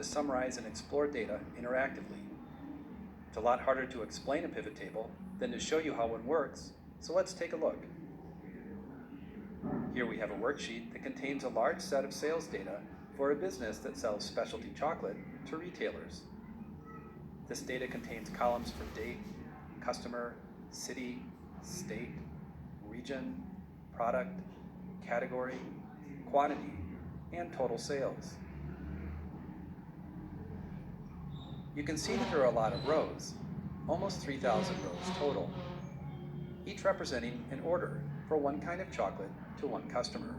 to summarize and explore data interactively. It's a lot harder to explain a pivot table than to show you how one works, so let's take a look. Here we have a worksheet that contains a large set of sales data for a business that sells specialty chocolate to retailers. This data contains columns for date, customer, city, state, region, product, category, quantity, and total sales. You can see that there are a lot of rows, almost 3,000 rows total, each representing an order for one kind of chocolate to one customer.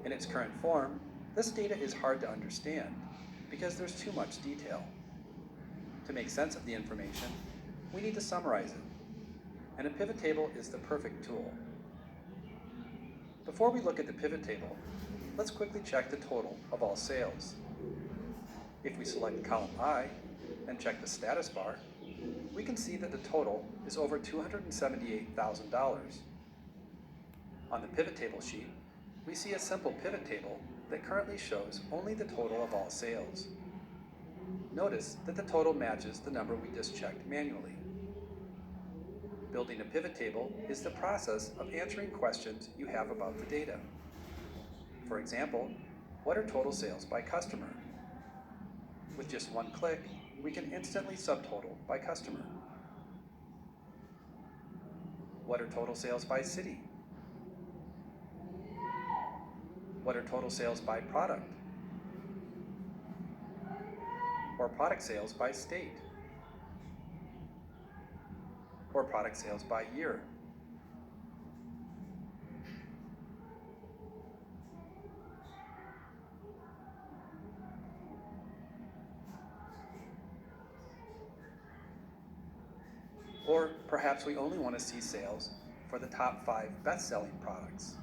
In its current form, this data is hard to understand because there's too much detail. To make sense of the information, we need to summarize it, and a pivot table is the perfect tool. Before we look at the pivot table, let's quickly check the total of all sales. If we select column I and check the status bar, we can see that the total is over $278,000. On the pivot table sheet, we see a simple pivot table that currently shows only the total of all sales. Notice that the total matches the number we just checked manually. Building a pivot table is the process of answering questions you have about the data. For example, what are total sales by customer? With just one click, we can instantly subtotal by customer. What are total sales by city? What are total sales by product? Or product sales by state? Or product sales by year? Or perhaps we only want to see sales for the top 5 best-selling products.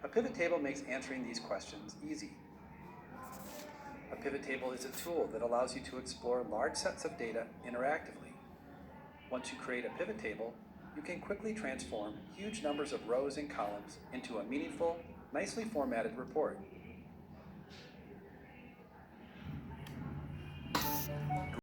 A pivot table makes answering these questions easy. A pivot table is a tool that allows you to explore large sets of data interactively. Once you create a pivot table, you can quickly transform huge numbers of rows and columns into a meaningful, nicely formatted report.